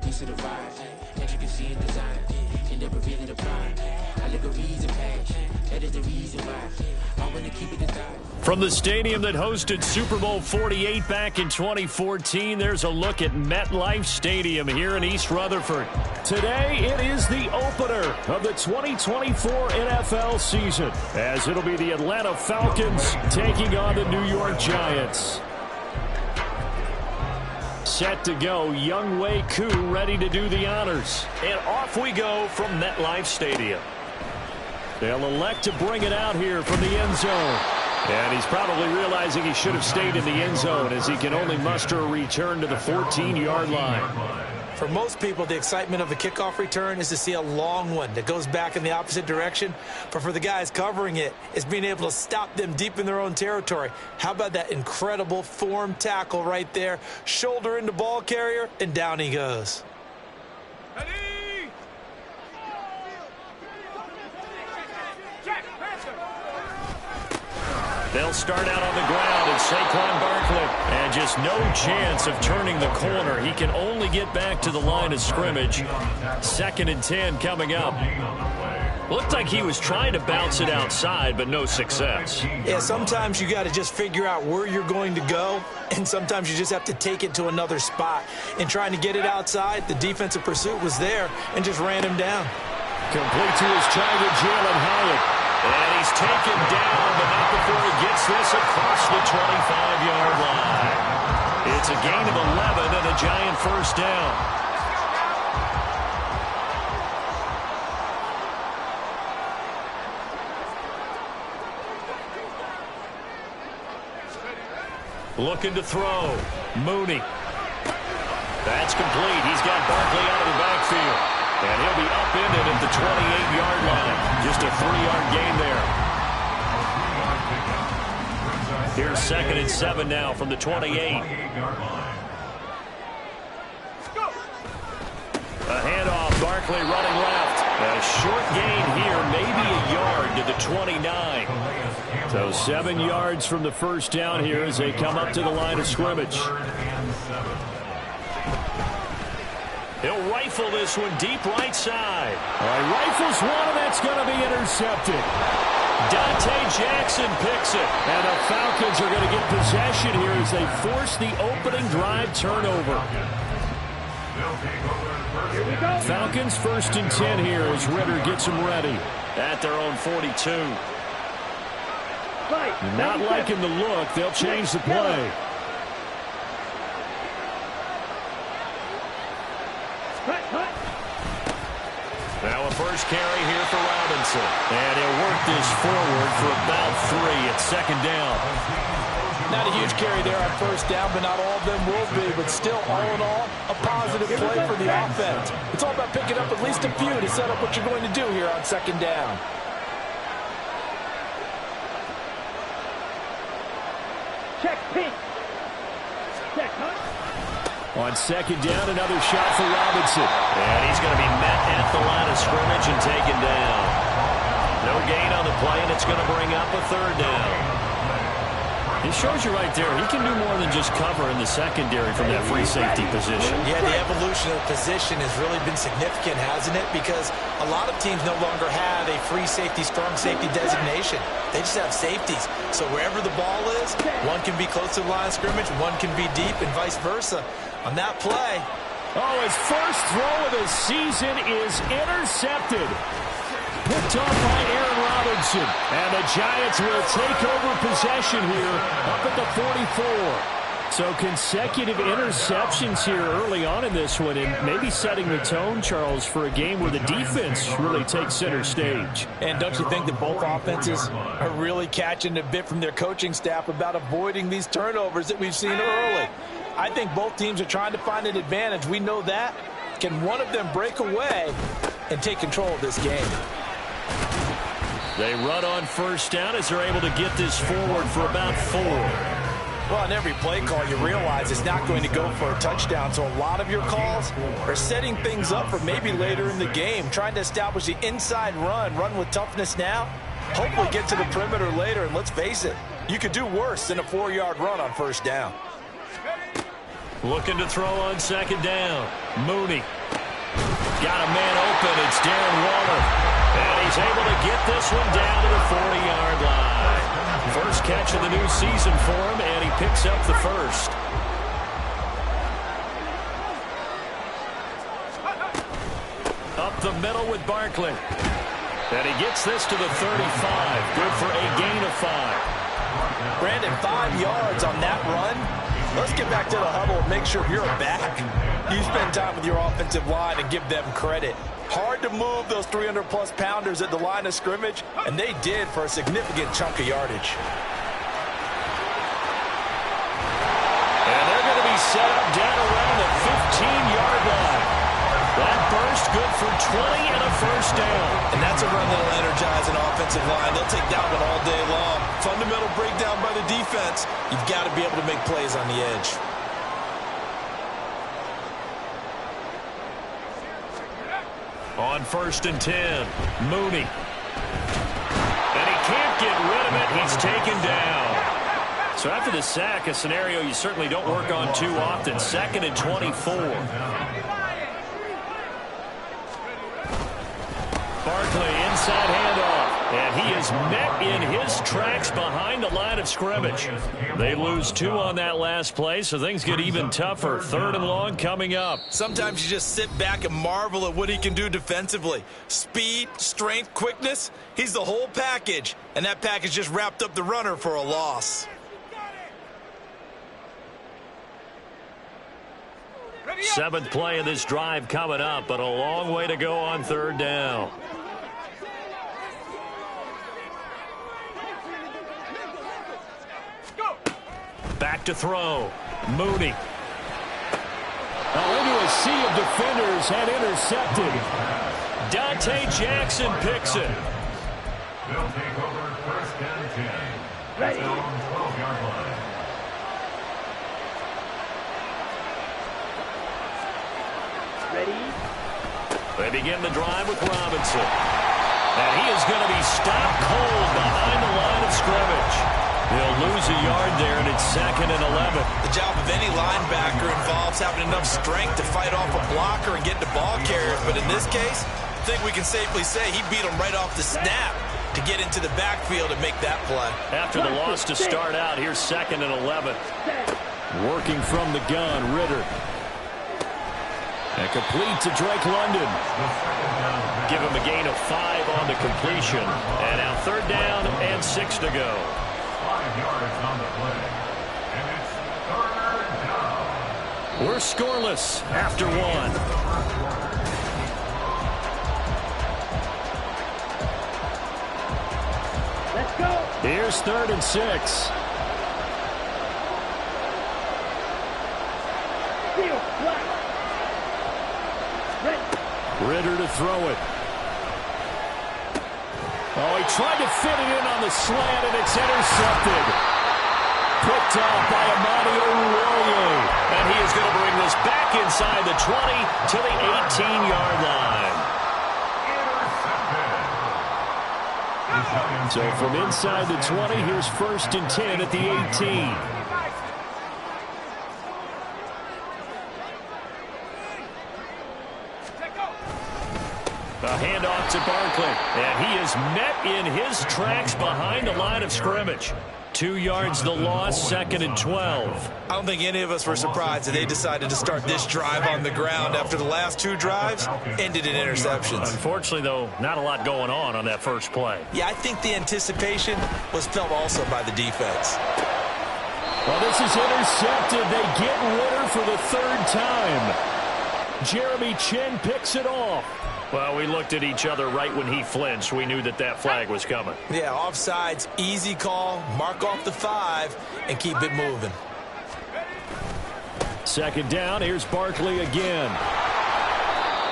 piece of the vibe. That you can see in design. Can never really define. Allegories and passion. That is the reason why I want to keep it inside. From the stadium that hosted Super Bowl 48 back in 2014, there's a look at MetLife Stadium here in East Rutherford. Today, it is the opener of the 2024 NFL season, as it'll be the Atlanta Falcons taking on the New York Giants. Set to go, Young Wei Koo ready to do the honors. And off we go from MetLife Stadium. They'll elect to bring it out here from the end zone. And he's probably realizing he should have stayed in the end zone as he can only muster a return to the 14-yard line. For most people, the excitement of a kickoff return is to see a long one that goes back in the opposite direction. But for the guys covering it, it's being able to stop them deep in their own territory. How about that incredible form tackle right there? Shoulder into ball carrier, and down he goes. They'll start out on the ground, and Saquon Barkley. And just no chance of turning the corner. He can only get back to the line of scrimmage. 2nd and 10 coming up. Looked like he was trying to bounce it outside, but no success. Yeah, sometimes you got to just figure out where you're going to go, and sometimes you just have to take it to another spot. In trying to get it outside, the defensive pursuit was there and just ran him down. Complete to his target, Jalen Hyatt. And he's taken down, but not before he gets this across the 25-yard line. It's a gain of 11 and a Giant first down. Looking to throw. Mooney. That's complete. He's got Barkley out of the backfield. And he'll be upended at the 28-yard line. Just a 3-yard gain there. Here's 2nd and 7 now from the 28. A handoff. Barkley running left. A short gain here, maybe a yard to the 29. So 7 yards from the first down here as they come up to the line of scrimmage. He'll rifle this one deep right side. All right, rifles one, and that's going to be intercepted. Dante Jackson picks it. And the Falcons are going to get possession here as they force the opening drive turnover. Falcons 1st and 10 here as Ritter gets them ready at their own 42. Not liking the look. They'll change the play. Now a first carry here for Robinson. And he'll work this forward for about 3 at 2nd down. Not a huge carry there on first down, but not all of them will be. But still, all in all, a positive play for the offense. It's all about picking up at least a few to set up what you're going to do here on 2nd down. Check, Pete. Check, huh? On 2nd down, another shot for Robinson. And he's going to be met at the line of scrimmage and taken down. No gain on the play, and it's going to bring up a 3rd down. It shows you right there, he can do more than just cover in the secondary from that free safety position. Yeah, the evolution of the position has really been significant, hasn't it? Because a lot of teams no longer have a free safety, strong safety designation. They just have safeties. So wherever the ball is, one can be close to the line of scrimmage, one can be deep, and vice versa. On that play. Oh, his first throw of the season is intercepted. Picked off by Aaron Robinson. And the Giants will take over possession here up at the 44. So consecutive interceptions here early on in this one, and maybe setting the tone, Charles, for a game where the defense really takes center stage. And don't you think that both offenses are really catching a bit from their coaching staff about avoiding these turnovers that we've seen early? I think both teams are trying to find an advantage. We know that. Can one of them break away and take control of this game? They run on first down as they're able to get this forward for about 4. Well, on every play call, you realize it's not going to go for a touchdown. So a lot of your calls are setting things up for maybe later in the game, trying to establish the inside run with toughness now, hopefully get to the perimeter later. And let's face it, you could do worse than a 4-yard run on first down. Looking to throw on second down. Mooney. Got a man open. It's Darren Waller. And he's able to get this one down to the 40-yard line. First catch of the new season for him, and he picks up the first. Up the middle with Barkley. And he gets this to the 35. Good for a gain of 5. Brandon, 5 yards on that run. Let's get back to the huddle and make sure you're back. You spend time with your offensive line and give them credit. Hard to move those 300-plus pounders at the line of scrimmage, and they did for a significant chunk of yardage. And they're going to be set up down around the 15-yard line. That burst good for 20 and a first down. And that's a run that'll energize an offensive line. They'll take that one all day long. Fundamental breakdown by the defense. You've got to be able to make plays on the edge. On 1st and 10, Mooney. And he can't get rid of it. He's taken down. So after the sack, a scenario you certainly don't work on too often. 2nd and 24. Barkley, inside handoff. And he is met in his tracks behind the line of scrimmage. They lose 2 on that last play, so things get even tougher. 3rd and long coming up. Sometimes you just sit back and marvel at what he can do defensively. Speed, strength, quickness. He's the whole package. And that package just wrapped up the runner for a loss. Seventh play of this drive coming up, but a long way to go on 3rd down. Back to throw. Mooney. Into a sea of defenders and intercepted. Dante Jackson picks it. They'll take over 1st and 10. Ready. 12-yard line. Ready. They begin the drive with Robinson. And he is going to be stopped cold behind the line of scrimmage. They'll lose a yard there, and it's 2nd and 11. The job of any linebacker involves having enough strength to fight off a blocker and get to ball carriers. But in this case, I think we can safely say he beat him right off the snap to get into the backfield and make that play. After the loss to start out, here's 2nd and 11. Working from the gun, Ritter. And complete to Drake London. Give him a gain of 5 on the completion. And now 3rd down and 6 to go. 5 yards on the play. And it's 3rd down. We're scoreless after 1. Let's go. Here's 3rd and 6. Field flat. Ready. Ritter to throw it. Oh, he tried to fit it in on the slant, and it's intercepted. Picked off by Amani Oruwariye. And he is going to bring this back inside the 20 to the 18-yard line. So from inside the 20, here's 1st and 10 at the 18. A handoff to Barkley, and he is met in his tracks behind the line of scrimmage. 2 yards the loss, 2nd and 12. I don't think any of us were surprised that they decided to start this drive on the ground after the last 2 drives ended in interceptions. Unfortunately, though, not a lot going on that first play. Yeah, I think the anticipation was felt also by the defense. Well, this is intercepted. They get Ritter for the 3rd time. Jeremy Chin picks it off. Well, we looked at each other right when he flinched. We knew that that flag was coming. Yeah, offsides, easy call, mark off the 5, and keep it moving. 2nd down, here's Barkley again.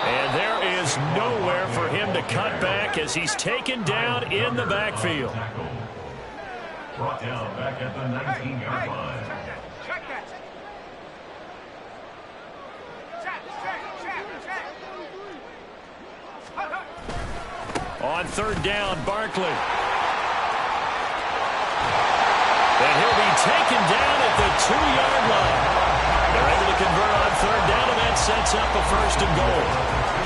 And there is nowhere for him to cut back as he's taken down in the backfield. Brought down back at the 19-yard line. Check that. On 3rd down, Barkley. And he'll be taken down at the 2-yard line. They're able to convert on third down, and that sets up a first and goal.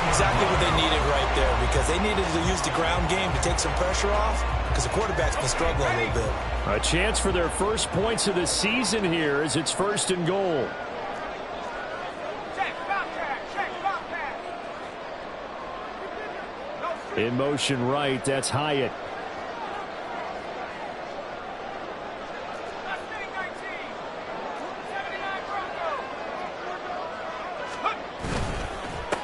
Exactly what they needed right there, because they needed to use the ground game to take some pressure off, because the quarterback's been struggling a little bit. A chance for their first points of the season here as it's first and goal. In motion right, that's Hyatt.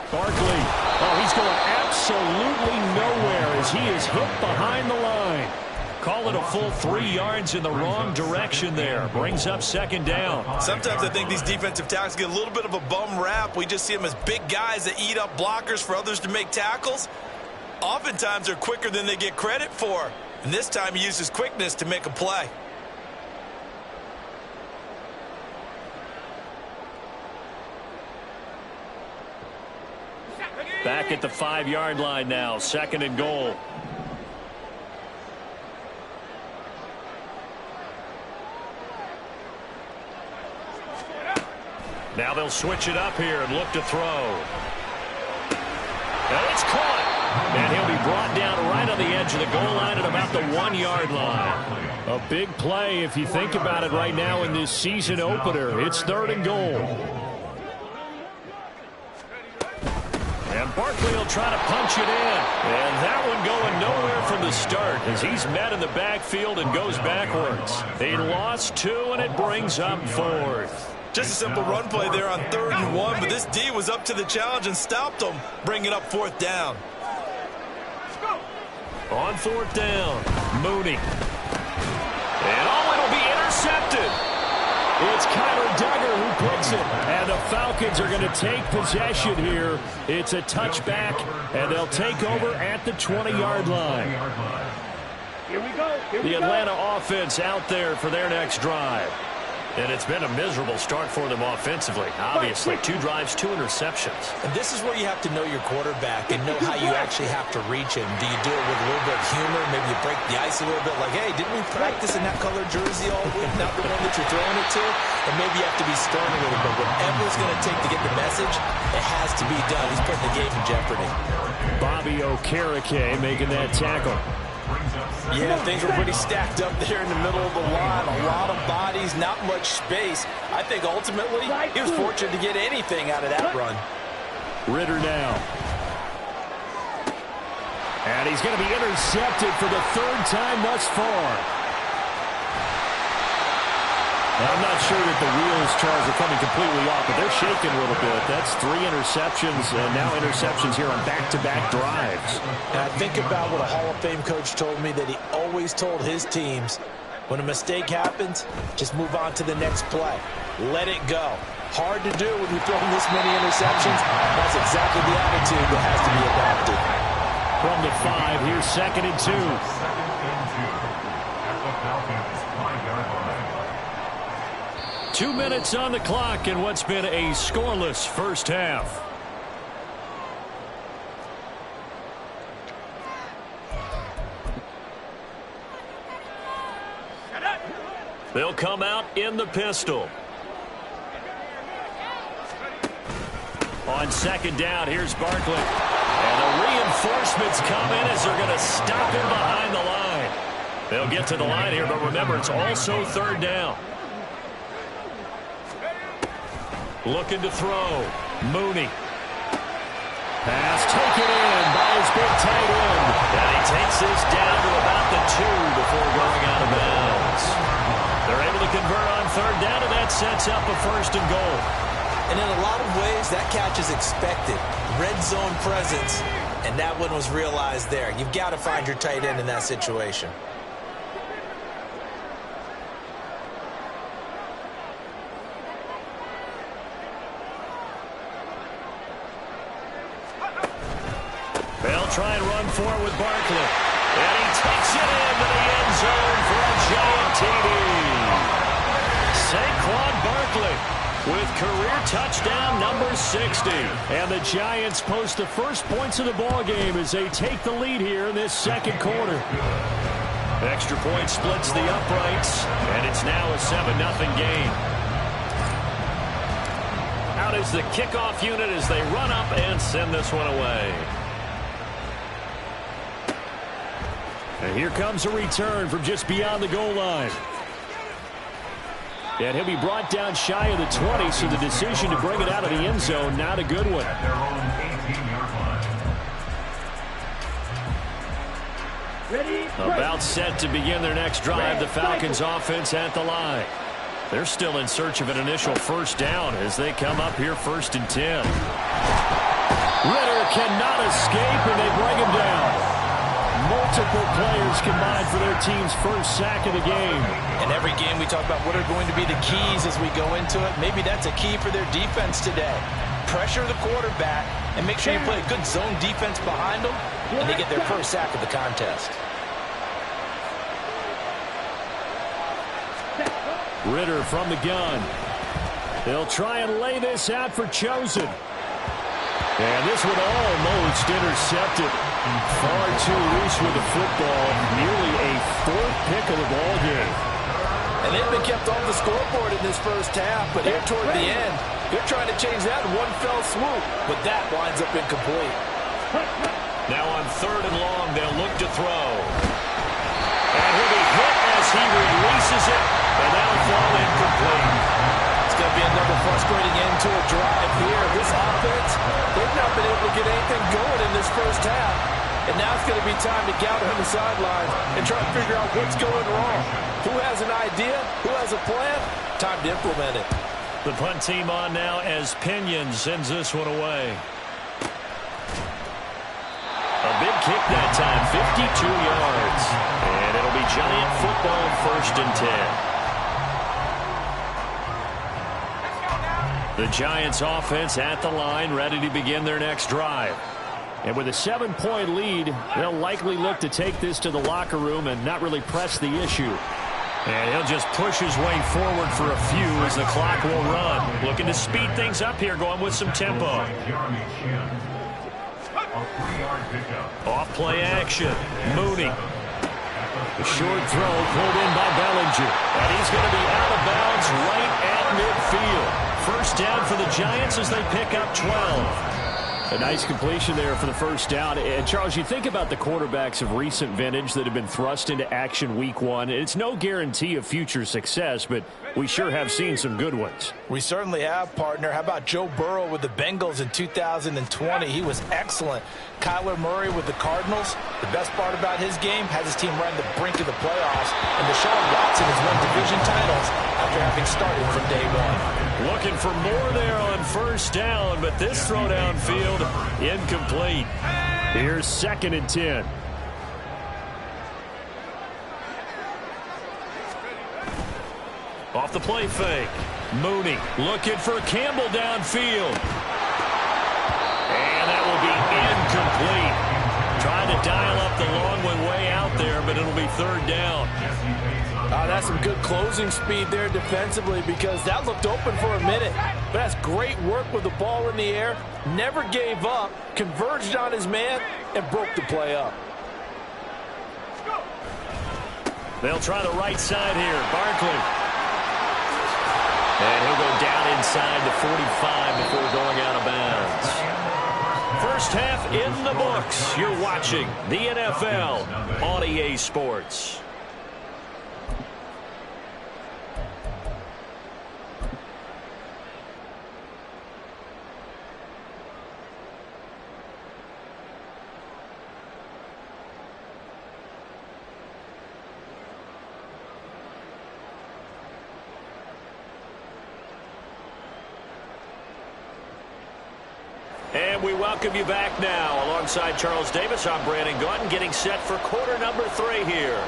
Barkley. Oh, he's going absolutely nowhere as he is hit behind the line. Call it a full 3 yards in the wrong direction there. Brings up second down. Sometimes I think these defensive tackles get a little bit of a bum rap. We just see them as big guys that eat up blockers for others to make tackles. Oftentimes they're quicker than they get credit for. And this time he uses quickness to make a play. Back at the 5-yard line now, second and goal. Now they'll switch it up here and look to throw. And it's caught. And he'll be brought down right on the edge of the goal line at about the 1-yard line. A big play if you think about it right now in this season opener. It's third and goal. And Barkley will try to punch it in. And that one going nowhere from the start as he's met in the backfield and goes backwards. They lost 2, and it brings up fourth. Just a simple run play there on 3rd and 1, but this D was up to the challenge and stopped them, bringing up 4th down. On 4th down, Mooney. And it'll be intercepted. It's Kyler Duggar who picks it. And the Falcons are going to take possession here. It's a touchback, and they'll take over at the 20-yard line. Here we go. The Atlanta offense out there for their next drive. And it's been a miserable start for them offensively. Obviously, 2 drives, 2 interceptions. And this is where you have to know your quarterback and know how you actually have to reach him. Do you do it with a little bit of humor? Maybe you break the ice a little bit like, hey, didn't we practice in that colored jersey all week? Not the one that you're throwing it to? And maybe you have to be stern a little bit. Whatever it's going to take to get the message, it has to be done. He's putting the game in jeopardy. Bobby Okereke making that tackle. Yeah, things were pretty stacked up there in the middle of the line. A lot of bodies, not much space. I think ultimately he was fortunate to get anything out of that run. Ritter now. And he's going to be intercepted for the 3rd time thus far. I'm not sure that the wheels, Charles, are coming completely off, but they're shaking a little bit. That's 3 interceptions, and now interceptions here on back-to-back drives. And I think about what a Hall of Fame coach told me, that he always told his teams, when a mistake happens, just move on to the next play. Let it go. Hard to do when you're throwing this many interceptions. That's exactly the attitude that has to be adopted. From the 5, here's 2nd and 2. At the Falcons' 5-yard line. 2 minutes on the clock in what's been a scoreless first half. They'll come out in the pistol. On 2nd down, here's Barkley. And the reinforcements come in as they're going to stop him behind the line. They'll get to the line here, but remember, it's also 3rd down. Looking to throw. Mooney. Pass taken in by his big tight end. And he takes this down to about the 2 before going out of bounds. They're able to convert on 3rd down, and that sets up a 1st and goal. And in a lot of ways, that catch is expected. Red zone presence, and that one was realized there. You've got to find your tight end in that situation. They'll try and run forward with Barkley. And he takes it into the end zone for a giant TD. Saquon Barkley with career touchdown number 60. And the Giants post the first points of the ball game as they take the lead here in this 2nd quarter. Extra point splits the uprights, and it's now a 7-0 game. is the kickoff unit as they run up and send this one away. And here comes a return from just beyond the goal line. And he'll be brought down shy of the 20, so the decision to bring it out of the end zone, not a good one. At their own 18-yard line. Ready? About set to begin their next drive, the Falcons offense at the line. They're still in search of an initial first down as they come up here 1st and 10. Ritter cannot escape, and they bring him down. Multiple players combined for their team's first sack of the game. In every game we talk about what are going to be the keys as we go into it. Maybe that's a key for their defense today. Pressure the quarterback and make sure you play a good zone defense behind them, and they get their first sack of the contest. Ritter from the gun. They'll try and lay this out for Chosen. And this one almost intercepted. Far too loose with the football. Nearly a 4th pick of the ball game. And they've been kept off the scoreboard in this first half, but here toward the end, they're trying to change that in one fell swoop. But that winds up incomplete. Now on 3rd and long, they'll look to throw. And he'll be hit as he releases it, and that'll fall incomplete. It's going to be another frustrating end to a drive here. This offense, they've not been able to get anything going in this first half. And now it's going to be time to gather on the sidelines and try to figure out what's going wrong. Who has an idea? Who has a plan? Time to implement it. The punt team on now as Pinion sends this one away. A big kick that time, 52 yards. And it'll be Giant football 1st and 10. The Giants offense at the line, ready to begin their next drive. And with a 7-point lead, they'll likely look to take this to the locker room and not really press the issue. And he'll just push his way forward for a few as the clock will run. Looking to speed things up here, going with some tempo. A 3-yard pickup. Off play action. Mooney. The short throw pulled in by Bellinger. And he's going to be out of bounds right at midfield. First down for the Giants as they pick up 12. A nice completion there for the first down. And Charles, you think about the quarterbacks of recent vintage that have been thrust into action week 1. It's no guarantee of future success, but we sure have seen some good ones. We certainly have, partner. How about Joe Burrow with the Bengals in 2020? He was excellent. Kyler Murray with the Cardinals. The best part about his game, has his team right on the brink of the playoffs. And Deshaun Watson has won division titles after having started from day 1. Looking for more there on first down, but this throw downfield incomplete. Here's 2nd and 10. Off the play fake. Mooney looking for Campbell downfield. And that will be incomplete. Trying to dial up the long one way out there, but it'll be 3rd down. That's some good closing speed there defensively because that looked open for a minute. But that's great work with the ball in the air. Never gave up, converged on his man, and broke the play up. They'll try the right side here. Barkley. And he'll go down inside the 45 before going out of bounds. First half in the books. You're watching the NFL on EA Sports. And we welcome you back now. Alongside Charles Davis, I'm Brandon Gautin, getting set for quarter number 3 here.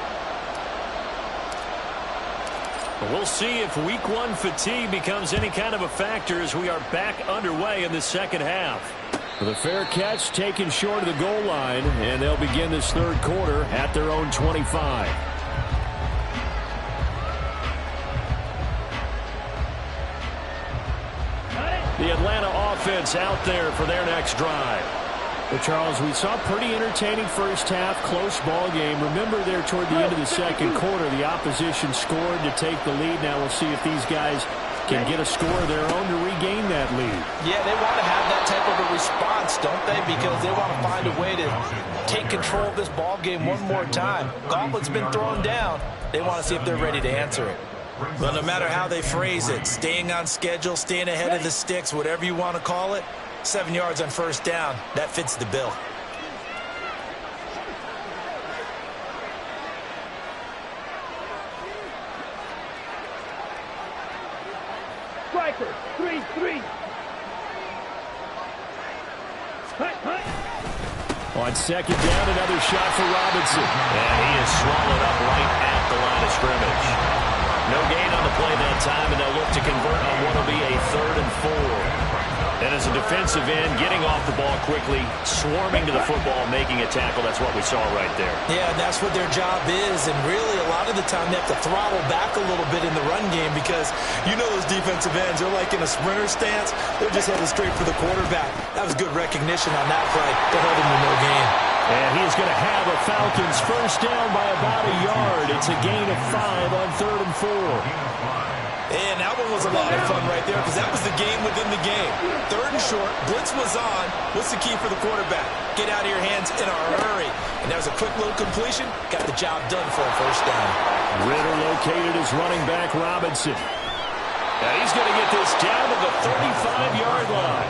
We'll see if week 1 fatigue becomes any kind of a factor as we are back underway in the second half. The fair catch taken short of the goal line, and they'll begin this 3rd quarter at their own 25. The Atlanta offense out there for their next drive. Well, Charles, we saw a pretty entertaining first half, close ball game. Remember there toward the end of the 2nd quarter, the opposition scored to take the lead. Now we'll see if these guys can get a score of their own to regain that lead. Yeah, they want to have that type of a response, don't they? Because they want to find a way to take control of this ball game one more time. Gauntlet's been thrown down. They want to see if they're ready to answer it. Well, no matter how they phrase it, staying on schedule, staying ahead of the sticks, whatever you want to call it, 7 yards on first down, that fits the bill. Striker, 3-3. On second down, another shot for Robinson. And he is swallowed up right at the line of scrimmage. No gain on the play that time, and they'll look to convert on what will be a 3rd and 4. And as a defensive end, getting off the ball quickly, swarming to the football, making a tackle, that's what we saw right there. Yeah, and that's what their job is. And really, a lot of the time, they have to throttle back a little bit in the run game because you know those defensive ends, they're like in a sprinter stance. They're just headed straight for the quarterback. That was good recognition on that play to hold him to no gain. And he's going to have a Falcons first down by about a yard. It's a gain of 5 on 3rd and 4. And that one was a lot of fun right there because that was the game within the game. 3rd and short, blitz was on. What's the key for the quarterback? Get out of your hands in a hurry. And that was a quick little completion. Got the job done for a first down. Ritter located as running back Robinson. Now he's going to get this down to the 35-yard line.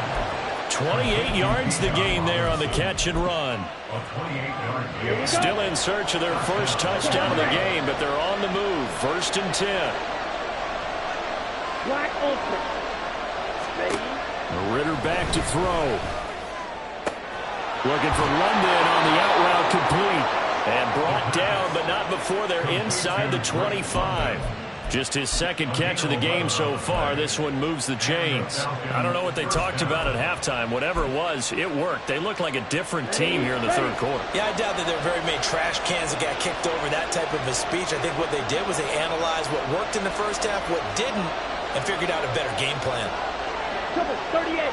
28 yards the gain there on the catch and run. Still in search of their first touchdown of the game, but they're on the move. 1st and 10. Black open. Ready? Ritter back to throw. Looking for London on the out route complete. And brought down, but not before they're inside the 25. Just his 2nd catch of the game so far. This one moves the chains. I don't know what they talked about at halftime. Whatever it was, it worked. They look like a different team here in the 3rd quarter. Yeah, I doubt that there were very many trash cans that got kicked over, that type of a speech. I think what they did was they analyzed what worked in the first half, what didn't, and figured out a better game plan. Double 38.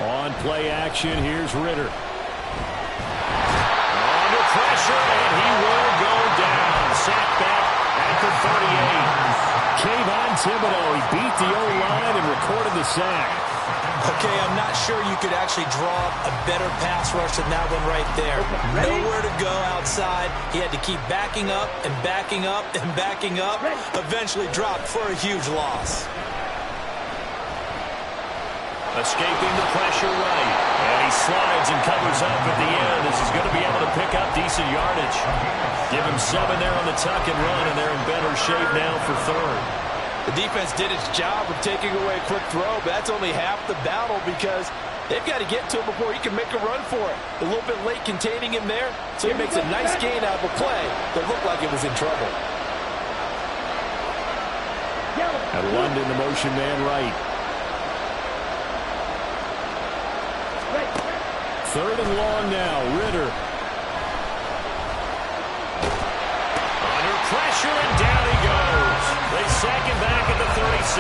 On play action, here's Ritter. Under pressure, and he will go down. Sacked back at the 38. Kayvon Thibodeau, he beat the O-line and recorded the sack. Okay, I'm not sure you could actually draw a better pass rush than that one right there. Nowhere to go outside. He had to keep backing up and backing up and backing up. Eventually dropped for a huge loss. Escaping the pressure right. And he slides and covers up at the end as he's going to be able to pick up decent yardage. Give him 7 there on the tuck and run, and they're in better shape now for 3rd. The defense did its job of taking away a quick throw, but that's only half the battle because they've got to get to him before he can make a run for it. A little bit late containing him there, so he makes a nice gain out of a play that looked like it was in trouble. And London, the motion man right. 3rd and long now, Ritter. Under pressure, and down he goes. They sack him back at the 36.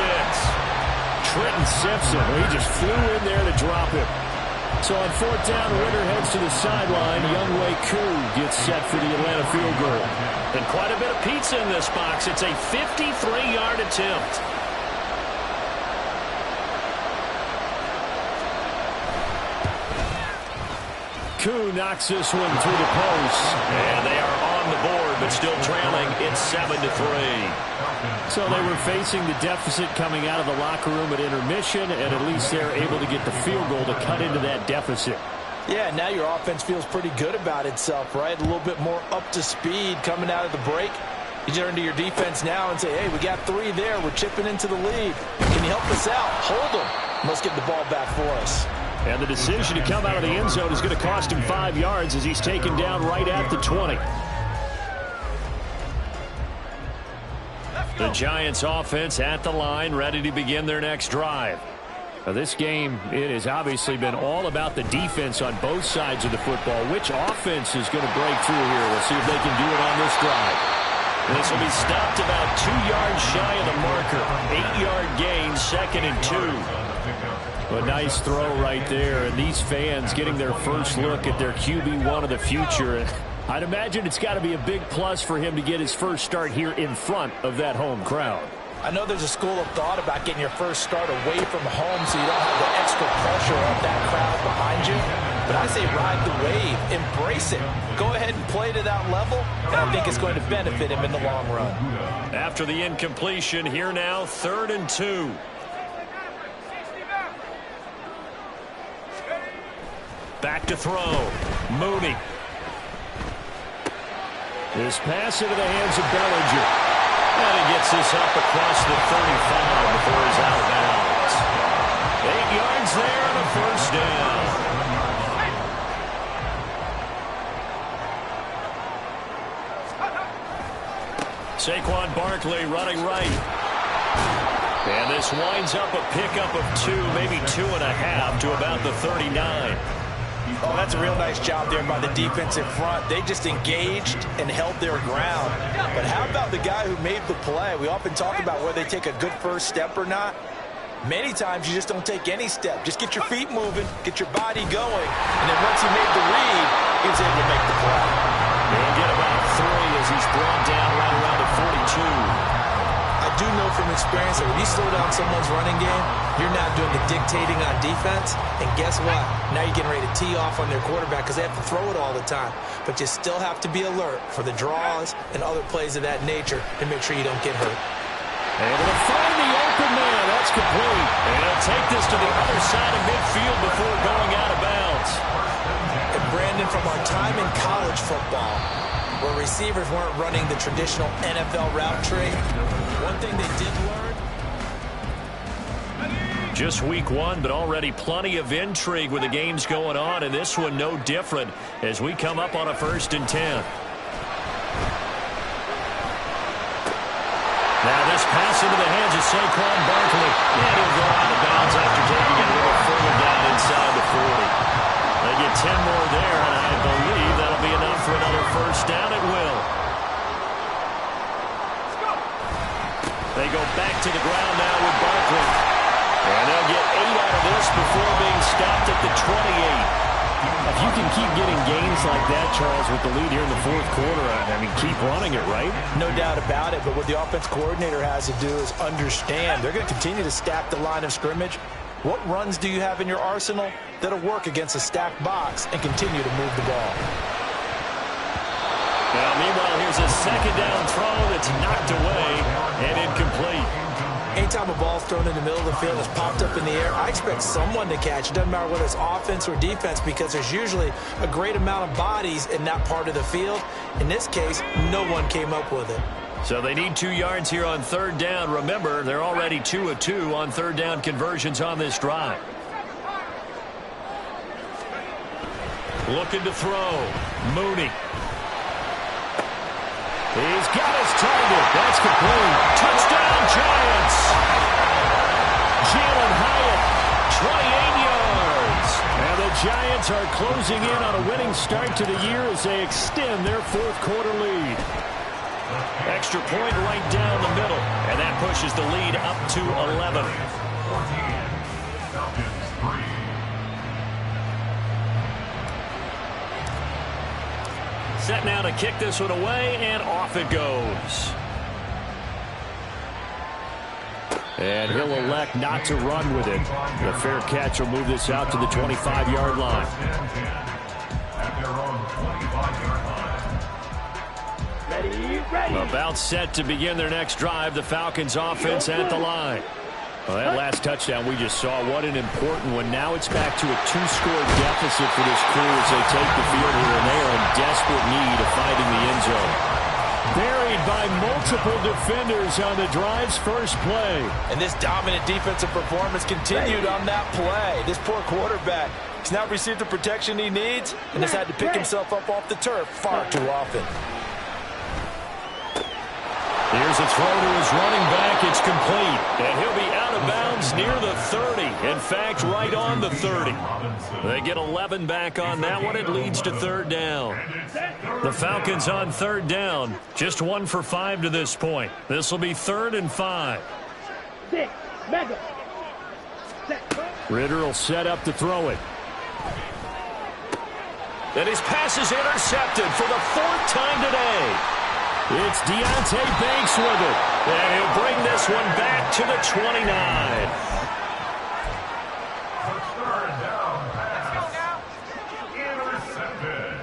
Trenton Simpson, he just flew in there to drop him. So on 4th down, Ritter heads to the sideline. Younghoe Koo gets set for the Atlanta field goal. And quite a bit of pizza in this box. It's a 53-yard attempt. Koo knocks this one through the post. And they are on the board, but still trailing. It's 7-3. So they were facing the deficit coming out of the locker room at intermission, and at least they're able to get the field goal to cut into that deficit. Yeah, now your offense feels pretty good about itself, right? A little bit more up to speed coming out of the break. You turn to your defense now and say, hey, we got 3 there. We're chipping into the lead. Can you help us out? Hold them. Let's get the ball back for us. And the decision to come out of the end zone is going to cost him 5 yards as he's taken down right at the 20. The Giants offense at the line, ready to begin their next drive. Now this game, it has obviously been all about the defense on both sides of the football. Which offense is going to break through here? We'll see if they can do it on this drive. This will be stopped about 2 yards shy of the marker. 8-yard gain, 2nd and 2. A nice throw right there, and these fans getting their first look at their QB1 of the future. I'd imagine it's got to be a big plus for him to get his first start here in front of that home crowd. I know there's a school of thought about getting your first start away from home so you don't have the extra pressure of that crowd behind you. But I say ride the wave, embrace it. Go ahead and play to that level, and I think it's going to benefit him in the long run. After the incompletion, here now, 3rd and 2. Back to throw. Mooney. This pass into the hands of Bellinger. And he gets this up across the 35 before he's out of bounds. 8 yards there and a first down. Saquon Barkley running right. And this winds up a pickup of 2, maybe 2.5 to about the 39. Oh, that's a real nice job there by the defensive front. They just engaged and held their ground. But how about the guy who made the play? We often talk about whether they take a good first step or not. Many times you just don't take any step. Just get your feet moving, get your body going, and then once he made the read, he was able to make the play. He'll get about 3 as he's brought down right around the 42. I do know from experience that when you slow down someone's running game, you're now doing the dictating on defense. And guess what? Now you're getting ready to tee off on their quarterback because they have to throw it all the time. But you still have to be alert for the draws and other plays of that nature to make sure you don't get hurt. Able to find the open man. That's complete. And he'll take this to the other side of midfield before going out of bounds. And Brandon, from our time in college football, where receivers weren't running the traditional NFL route tree, one thing they did learn. Just week 1, but already plenty of intrigue with the games going on, and this one no different as we come up on a 1st and 10. Now this pass into the hands of Saquon Barkley, and he'll go out of bounds after taking it a little further down inside the 40. They get 10 more there, and I believe that'll be enough for another first down. It will. They go back to the ground now with Barkley. And they'll get 8 out of this before being stopped at the 28. If you can keep getting gains like that, Charles, with the lead here in the 4th quarter, I mean, keep running it, right? No doubt about it, but what the offense coordinator has to do is understand they're going to continue to stack the line of scrimmage. What runs do you have in your arsenal that'll work against a stacked box and continue to move the ball? Now, meanwhile, here's a 2nd down throw that's knocked away and incomplete. Anytime a ball's thrown in the middle of the field, it's popped up in the air, I expect someone to catch. It doesn't matter whether it's offense or defense because there's usually a great amount of bodies in that part of the field. In this case, no one came up with it. So they need 2 yards here on 3rd down. Remember, they're already 2 of 2 on 3rd down conversions on this drive. Looking to throw. Mooney. He's got his target. That's complete. Touchdown, Giants. Jalen Hyatt, 28 yards. And the Giants are closing in on a winning start to the year as they extend their 4th quarter lead. Extra point right down the middle, and that pushes the lead up to 11. Set now to kick this one away, and off it goes. And he'll elect not to run with it. The fair catch will move this out to the 25-yard line. Ready. About set to begin their next drive. The Falcons offense at the line. Well, that last touchdown we just saw, what an important one. Now it's back to a 2-score deficit for this crew as they take the field here, and they are in desperate need of finding the end zone. Buried by multiple defenders on the drive's first play. And this dominant defensive performance continued on that play. This poor quarterback has not received the protection he needs and has had to pick himself up off the turf far too often. Here's a throw to his running back. It's complete. And he'll be out of bounds near the 30. In fact, right on the 30. They get 11 back on that one. It leads to 3rd down. The Falcons on 3rd down. Just 1 for 5 to this point. This will be 3rd and 5. Ritter will set up to throw it. And his pass is intercepted for the 4th time today. It's Deonte Banks with it. And he'll bring this one back to the 29. Third down pass. Intercepted.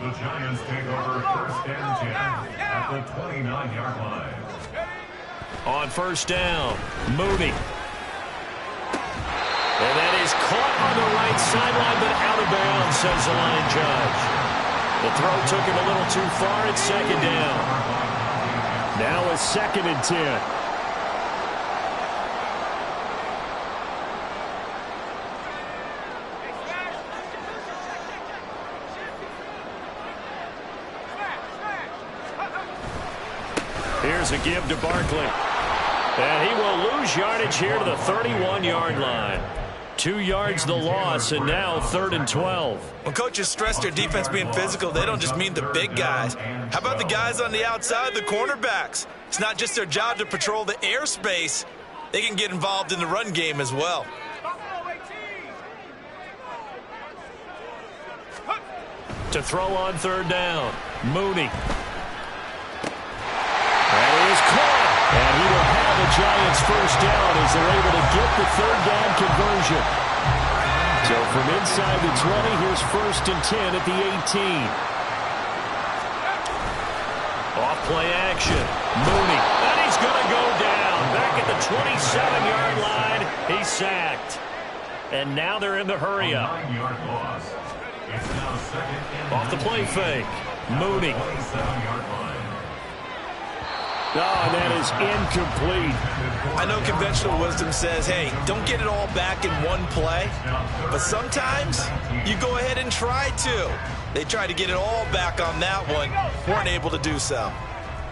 The Giants take over first and 10 at the 29-yard line. On first down, Mooney. And that is caught on the right sideline, but out of bounds, says the line judge. The throw took him a little too far. It's second down. Now a 2nd and 10. Here's a give to Barkley. And he will lose yardage here to the 31-yard line. 2 yards the loss, and now 3rd and 12. When coaches stress their defense being physical, they don't just mean the big guys. How about the guys on the outside, the cornerbacks? It's not just their job to patrol the airspace. They can get involved in the run game as well. To throw on 3rd down, Mooney. That is caught. And he will have the Giants first down as they're able to get the 3rd down conversion. So from inside the 20, here's 1st and 10 at the 18. Off play action. Mooney. And he's going to go down. Back at the 27-yard line. He's sacked. And now they're in the hurry up. 9-yard loss. It's now 2nd and Off the play fake. Mooney. 27-yard line. Oh, and that is incomplete. I know conventional wisdom says, hey, don't get it all back in one play. But sometimes you go ahead and try to. They tried to get it all back on that one. Weren't able to do so.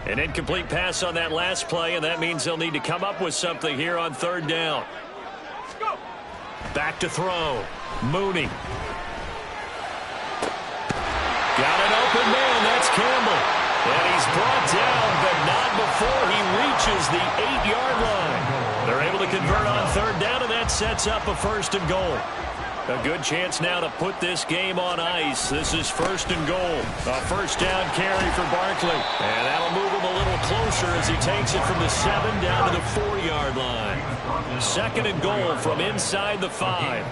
An incomplete pass on that last play, and that means they'll need to come up with something here on 3rd down. Back to throw. Mooney. Got an open man. That's Campbell. And he's brought down, but not before he reaches the 8-yard line. They're able to convert on 3rd down, and that sets up a 1st and goal. A good chance now to put this game on ice. This is 1st and goal. A 1st down carry for Barkley. And that'll move him a little closer as he takes it from the 7 down to the 4-yard line. 2nd and goal from inside the 5.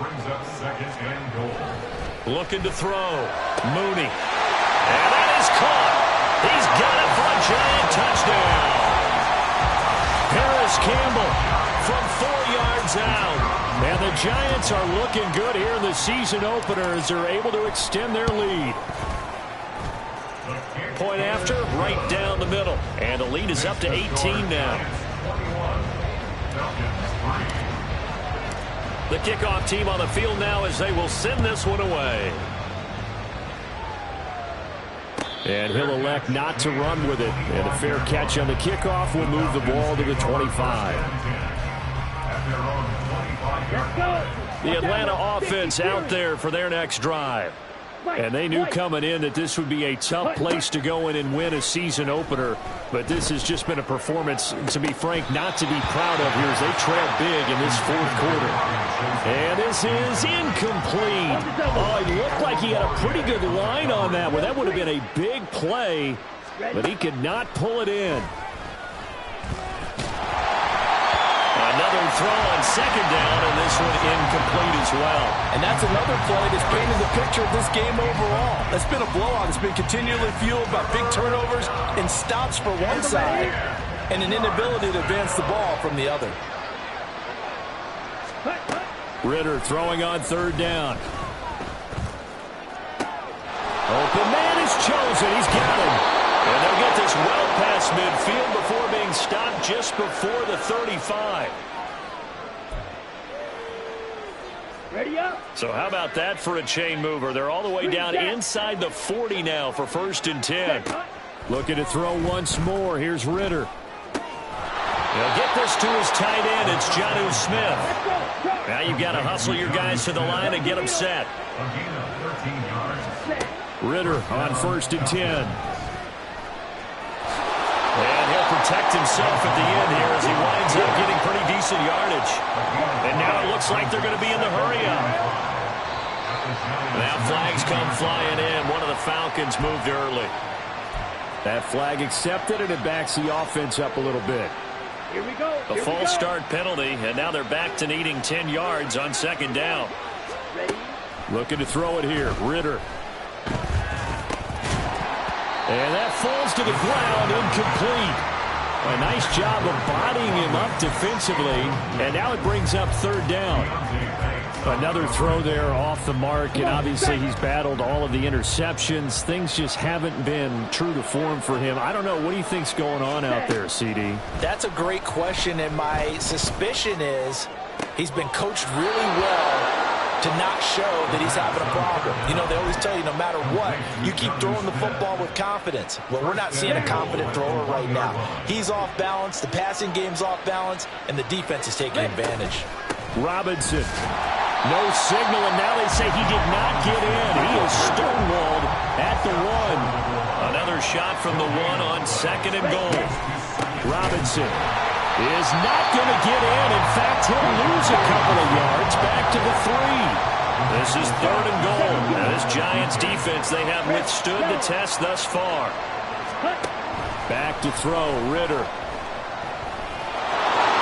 Brings up 2nd and goal. Looking to throw. Mooney. And that is caught. He's got it for a Giant touchdown. Paris Campbell from 4 yards out. And the Giants are looking good here in the season opener as they're able to extend their lead. Point after, right down the middle. And the lead is up to 18 now. The kickoff team on the field now as they will send this one away. And he'll elect not to run with it. And a fair catch on the kickoff will move the ball to the 25. The Atlanta offense out there for their next drive. And they knew coming in that this would be a tough place to go in and win a season opener. But this has just been a performance, to be frank, not to be proud of here as they trail big in this 4th quarter. And this is incomplete. Oh, it looked like he had a pretty good line on that one. That would have been a big play, but he could not pull it in. Another throw on 2nd down, and this one incomplete as well. And that's another play that's painted the picture of this game overall. That's been a blowout. It's been continually fueled by big turnovers and stops for one side and an inability to advance the ball from the other. Ritter throwing on 3rd down. Open man is chosen. He's got him. And they'll get this well past midfield before being stopped just before the 35. Ready up. So how about that for a chain mover? They're all the way down inside the 40 now for 1st and 10. Looking to throw once more. Here's Ritter. They'll get this to his tight end. It's Jonnu Smith. Now you've got to hustle your guys to the line and get them set. Ritter on 1st and 10. And he'll protect himself at the end here as he winds up getting pretty decent yardage. And now it looks like they're going to be in the hurry-up. Now flags come flying in. One of the Falcons moved early. That flag accepted, and it backs the offense up a little bit. Here we go. A false start penalty, and now they're back to needing 10 yards on second down. Ready? Looking to throw it here. Ritter. And that falls to the ground, incomplete. A nice job of bodying him up defensively, and now it brings up third down. Another throw there off the mark, and obviously he's battled all of the interceptions. Things just haven't been true to form for him. I don't know. What do you think's going on out there, CD? That's a great question, and my suspicion is he's been coached really well to not show that he's having a problem. You know, they always tell you no matter what, you keep throwing the football with confidence. Well, we're not seeing a confident thrower right now. He's off balance, the passing game's off balance, and the defense is taking advantage. Robinson. No signal, and now they say he did not get in. He is stonewalled at the 1. Another shot from the 1 on second and goal. Robinson is not going to get in. In fact, he'll lose a couple of yards back to the 3. This is third and goal. Now, this Giants defense, they have withstood the test thus far. Back to throw, Ritter.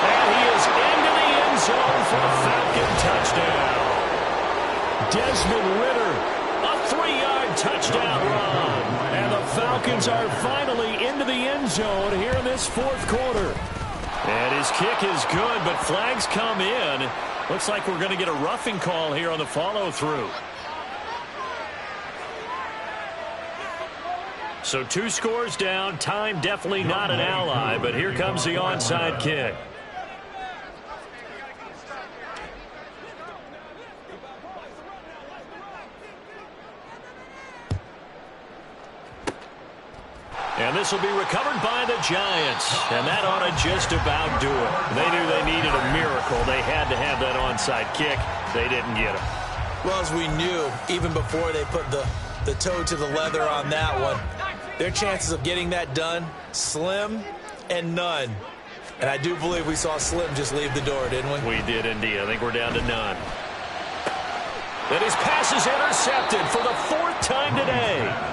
And he is into the end zone for a Falcon touchdown. Desmond Ritter, a 3-yard touchdown run. And the Falcons are finally into the end zone here in this fourth quarter. And his kick is good, but flags come in. Looks like we're going to get a roughing call here on the follow-through. So 2 scores down. Time definitely not an ally, but here comes the onside kick. And this will be recovered by the Giants. And that ought to just about do it. They knew they needed a miracle. They had to have that onside kick. They didn't get it. Well, as we knew, even before they put the toe to the leather on that one, their chances of getting that done, slim and none. And I do believe we saw Slim just leave the door, didn't we? We did indeed. I think we're down to none. And his pass is intercepted for the 4th time today.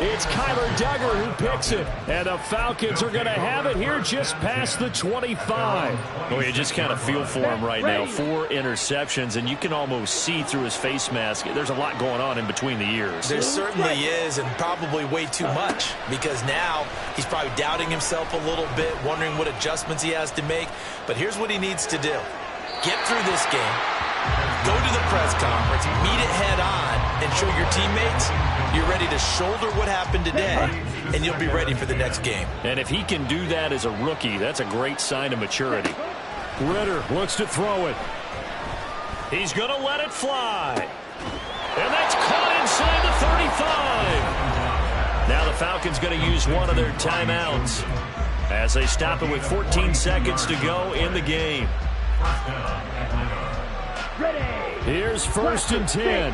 It's Kyler Duggar who picks it. And the Falcons are going to have it here just past the 25. Well, you just kind of feel for him right now. 4 interceptions, and you can almost see through his face mask. There's a lot going on in between the ears. There certainly is, and probably way too much, because now he's probably doubting himself a little bit, wondering what adjustments he has to make. But here's what he needs to do. Get through this game, go to the press conference, meet it head on, and show your teammates you're ready to shoulder what happened today, and you'll be ready for the next game. And if he can do that as a rookie, that's a great sign of maturity. Ritter wants to throw it. He's going to let it fly. And that's caught inside the 35. Now the Falcons going to use one of their timeouts as they stop it with 14 seconds to go in the game. Here's 1st and 10.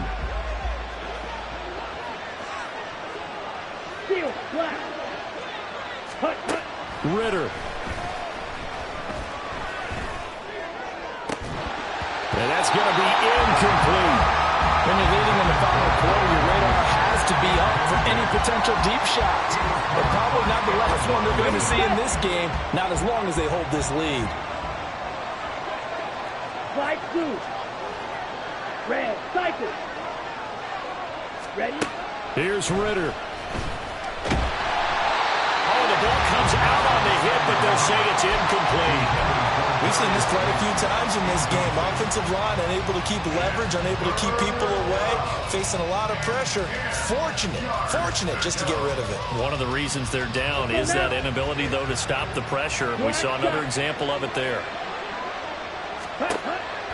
Ritter. And that's going to be incomplete. When you're leading in the final quarter, your radar has to be up for any potential deep shots. But probably not the last one they're going to see in this game, not as long as they hold this lead. Flag 2. Red, cycle. Ready? Here's Ritter. The ball comes out on the hit, but they'll say it's incomplete. We've seen this quite a few times in this game. Offensive line unable to keep leverage, unable to keep people away, facing a lot of pressure. Fortunate just to get rid of it. One of the reasons they're down is that inability, though, to stop the pressure. We saw another example of it there.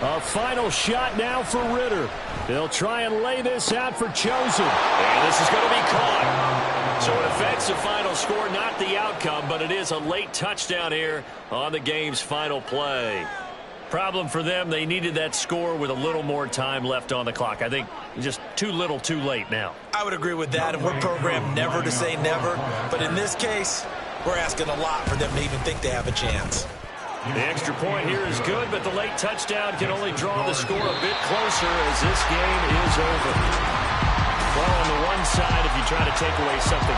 A final shot now for Ritter. They'll try and lay this out for Chosen. And this is going to be caught. So it affects the final score, not the outcome, but it is a late touchdown here on the game's final play. Problem for them, they needed that score with a little more time left on the clock. I think just too little too late now. I would agree with that, and we're programmed never to say never. But in this case, we're asking a lot for them to even think they have a chance. The extra point here is good, but the late touchdown can only draw the score a bit closer as this game is over. Well, on the one side, if you try to take away something